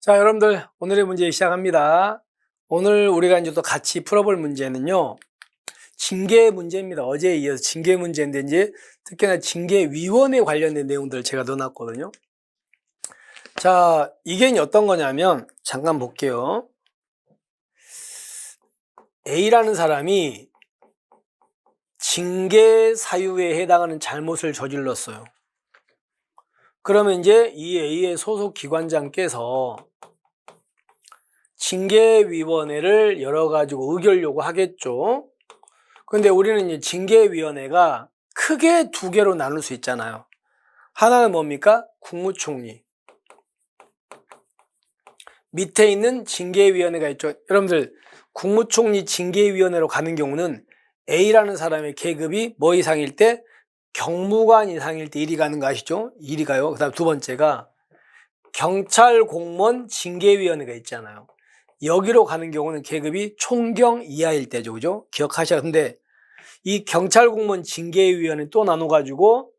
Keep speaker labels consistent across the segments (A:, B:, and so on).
A: 자, 여러분들 오늘의 문제 시작합니다. 오늘 우리가 이제 또 같이 풀어볼 문제는요, 징계 문제입니다. 어제에 이어서 징계 문제인데 이제 특히나 징계위원회 관련된 내용들을 제가 넣어놨거든요. 자, 이게 이제 어떤 거냐면 잠깐 볼게요. A라는 사람이 징계 사유에 해당하는 잘못을 저질렀어요. 그러면 이제 이 A의 소속 기관장께서 징계위원회를 열어가지고 의결 요구하겠죠. 근데 우리는 이제 징계위원회가 크게 두 개로 나눌 수 있잖아요. 하나는 뭡니까? 국무총리. 밑에 있는 징계위원회가 있죠. 여러분들, 국무총리 징계위원회로 가는 경우는 A라는 사람의 계급이 뭐 이상일 때? 경무관 이상일 때 1위 가는 거 아시죠? 1위 가요. 그 다음 두 번째가 경찰 공무원 징계위원회가 있잖아요. 여기로 가는 경우는 계급이 총경 이하일 때죠. 그죠? 기억하셔야. 근데 이 경찰 공무원 징계위원회 또 나눠가지고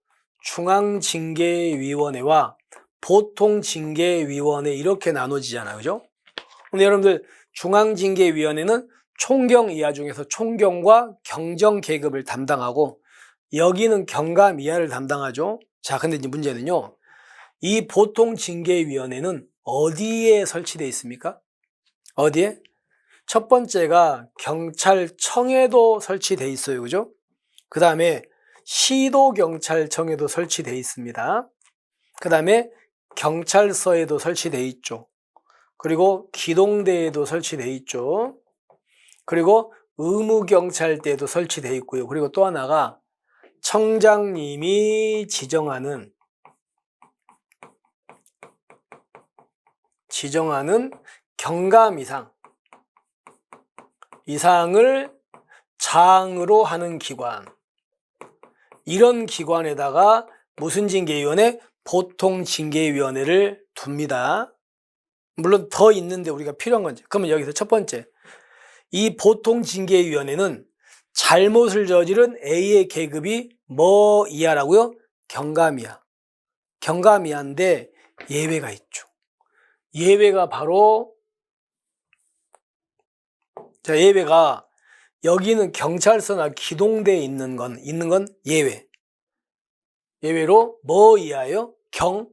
A: 중앙징계위원회와 보통징계위원회 이렇게 나눠지잖아요. 그죠? 근데 여러분들 중앙징계위원회는 총경 이하 중에서 총경과 경정 계급을 담당하고 여기는 경감 이하를 담당하죠. 자, 근데 이제 문제는요. 이 보통징계위원회는 어디에 설치되어 있습니까? 어디에? 첫 번째가 경찰청에도 설치되어 있어요. 그죠? 그 다음에 시도경찰청에도 설치되어 있습니다. 그 다음에 경찰서에도 설치되어 있죠. 그리고 기동대에도 설치되어 있죠. 그리고 의무경찰대에도 설치되어 있고요. 그리고 또 하나가 청장님이 지정하는 경감 이상을 장으로 하는 기관, 이런 기관에다가 무슨 징계위원회? 보통징계위원회를 둡니다. 물론 더 있는데 우리가 필요한 건지. 그러면 여기서 첫 번째, 이 보통징계위원회는 잘못을 저지른 A의 계급이 뭐 이하라고요? 경감 이하. 경감 이하인데 예외가 있죠. 예외가 바로, 자, 예외가 여기는 경찰서나 기동대에 있는 건 예외. 예외로 뭐 이하요? 경위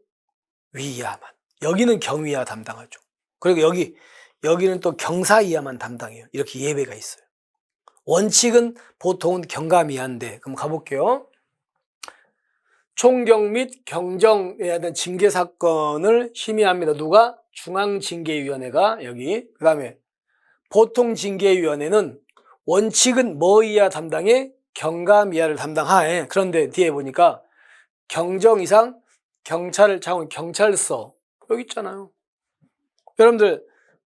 A: 이하만. 여기는 경위 이하 담당하죠. 그리고 여기는 또 경사 이하만 담당해요. 이렇게 예외가 있어요. 원칙은 보통은 경감 이하인데, 그럼 가볼게요. 총경 및 경정에 대한 징계 사건을 심의합니다. 누가? 중앙징계위원회가 여기. 그 다음에 보통징계위원회는 원칙은 뭐 이하 담당해? 경감 이하를 담당하에. 그런데 뒤에 보니까 경정 이상 경찰을 장원 경찰서 여기 있잖아요. 여러분들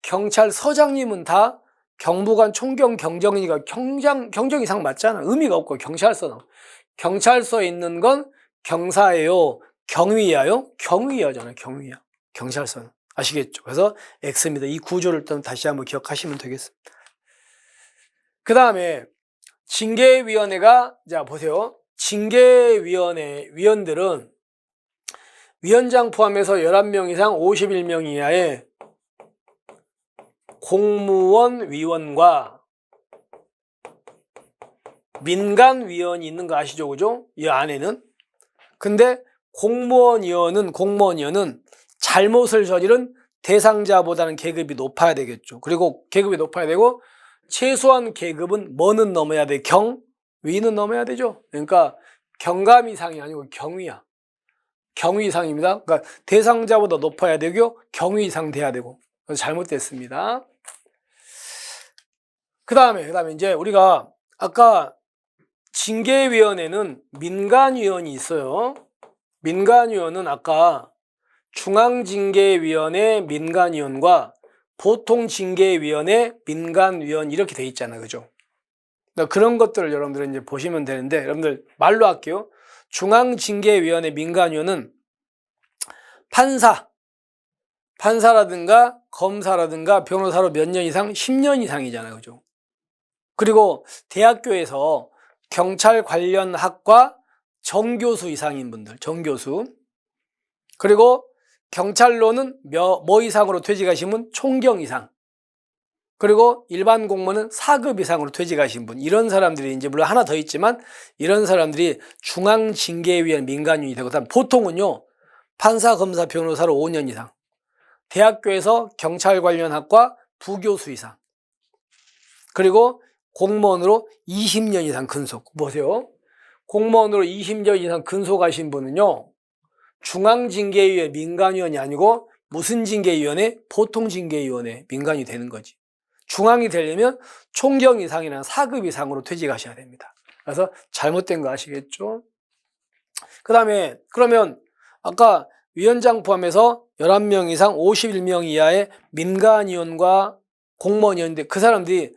A: 경찰서장님은 다 경무관 총경 경정이니까 경정 이상 맞잖아. 의미가 없고 경찰서에 있는 건 경사예요. 경위야요? 경위야잖아요. 경위야. 경찰서는. 아시겠죠? 그래서 X입니다. 이 구조를 좀 다시 한번 기억하시면 되겠습니다. 그 다음에 징계위원회가, 자 보세요. 징계위원회 위원들은 위원장 포함해서 11명 이상 51명 이하의 공무원 위원과 민간 위원이 있는 거 아시죠? 그죠? 이 안에는. 근데 공무원 위원은 잘못을 저지른 대상자보다는 계급이 높아야 되겠죠. 그리고 계급이 높아야 되고 최소한 계급은 뭐는 넘어야 돼? 경위는 넘어야 되죠. 그러니까 경감 이상이 아니고 경위야. 경위 이상입니다. 그러니까 대상자보다 높아야 되고 경위 이상 돼야 되고. 그래서 잘못됐습니다. 그 다음에 이제 우리가 아까 징계위원회는 민간위원이 있어요. 민간위원은 아까 중앙징계위원회 민간위원과 보통징계위원회 민간위원 이렇게 돼 있잖아요. 그죠? 그러니까 그런 것들을 여러분들은 이제 보시면 되는데, 여러분들 말로 할게요. 중앙징계위원회 민간위원은 판사라든가 검사라든가 변호사로 몇 년 이상? 10년 이상이잖아요. 그죠? 그리고 대학교에서 경찰 관련 학과 정교수 이상인 분들, 정교수. 그리고 경찰로는 뭐 이상으로 퇴직하신 총경 이상. 그리고 일반 공무원은 4급 이상으로 퇴직하신 분. 이런 사람들이 이제 물론 하나 더 있지만 이런 사람들이 중앙징계위원 민간인이 되고 보통은요. 판사, 검사, 변호사로 5년 이상. 대학교에서 경찰 관련 학과 부교수 이상. 그리고 공무원으로 20년 이상 근속. 보세요. 공무원으로 20년 이상 근속하신 분은요. 중앙징계위원회 민간위원이 아니고 무슨 징계위원회? 보통징계위원회 민간이 되는 거지. 중앙이 되려면 총경 이상이나 4급 이상으로 퇴직하셔야 됩니다. 그래서 잘못된 거 아시겠죠? 그 다음에 그러면 아까 위원장 포함해서 11명 이상 51명 이하의 민간위원과 공무원이었는데 그 사람들이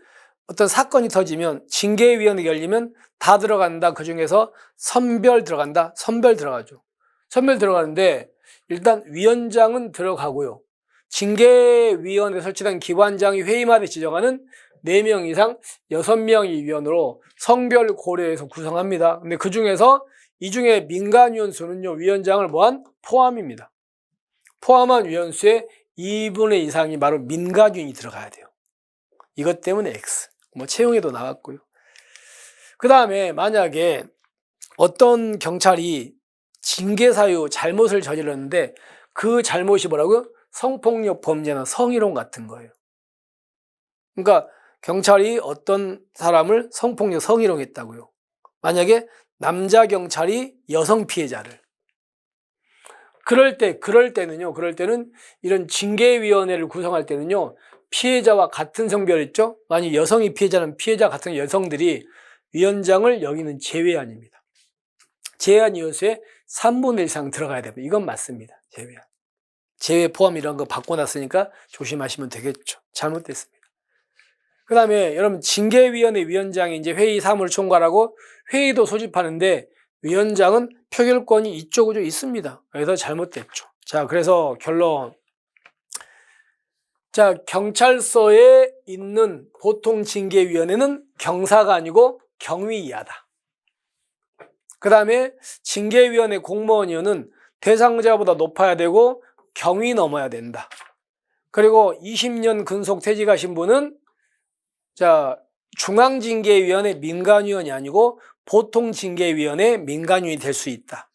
A: 어떤 사건이 터지면 징계위원회가 열리면 다 들어간다. 그중에서 선별 들어간다. 선별 들어가죠. 선별 들어가는데 일단 위원장은 들어가고요. 징계위원회 설치된 기관장이 회의마다 지정하는 4명 이상 6명이 위원으로 성별 고려해서 구성합니다. 근데 그 중에서 이 중에 민간위원 수는요, 위원장을 뭐한? 포함입니다. 포함한 위원수의 2분의 이상이 바로 민간위원이 들어가야 돼요. 이것 때문에 X. 뭐 채용에도 나왔고요. 그 다음에 만약에 어떤 경찰이 징계 사유 잘못을 저질렀는데 그 잘못이 뭐라고요? 성폭력 범죄나 성희롱 같은 거예요. 그러니까 경찰이 어떤 사람을 성폭력, 성희롱했다고요. 만약에 남자 경찰이 여성 피해자를. 그럴 때는 이런 징계위원회를 구성할 때는요, 피해자와 같은 성별 있죠? 만약 여성이 피해자는 피해자 같은 여성들이 위원장을 여기는 제외안입니다. 제외안 위원수에 3분의 1 이상 들어가야 됩니다. 이건 맞습니다. 제외안. 제외 포함 이런 거 바꿔놨으니까 조심하시면 되겠죠. 잘못됐습니다. 그 다음에 여러분 징계위원회 위원장이 이제 회의 사무를 총괄하고 회의도 소집하는데 위원장은 표결권이 이쪽으로 있습니다. 그래서 잘못됐죠. 자, 그래서 결론. 자, 경찰서에 있는 보통 징계위원회는 경사가 아니고 경위 이하다. 그 다음에 징계위원회 공무원위원은 대상자보다 높아야 되고 경위 넘어야 된다. 그리고 20년 근속 퇴직하신 분은 자, 중앙징계위원회 민간위원이 아니고 보통징계위원회 민간위원이 될 수 있다.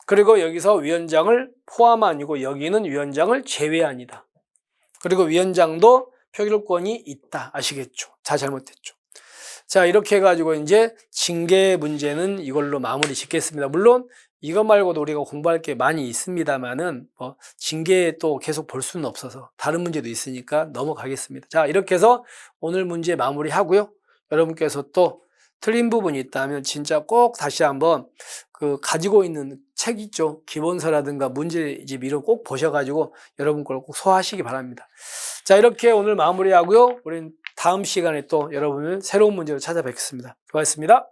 A: 그리고 여기서 위원장을 포함 아니고 여기는 위원장을 제외한이다. 그리고 위원장도 표결권이 있다. 아시겠죠? 다 잘못됐죠. 자, 이렇게 해가지고 이제 징계 문제는 이걸로 마무리 짓겠습니다. 물론 이것 말고도 우리가 공부할 게 많이 있습니다만은 징계 또 계속 볼 수는 없어서 다른 문제도 있으니까 넘어가겠습니다. 자, 이렇게 해서 오늘 문제 마무리하고요. 여러분께서 또 틀린 부분이 있다면 진짜 꼭 다시 한번 그 가지고 있는 책 있죠. 기본서라든가 문제집 이런 꼭 보셔가지고 여러분 걸 꼭 소화하시기 바랍니다. 자, 이렇게 오늘 마무리하고요. 우리는 다음 시간에 또 여러분을 새로운 문제로 찾아뵙겠습니다. 고맙습니다.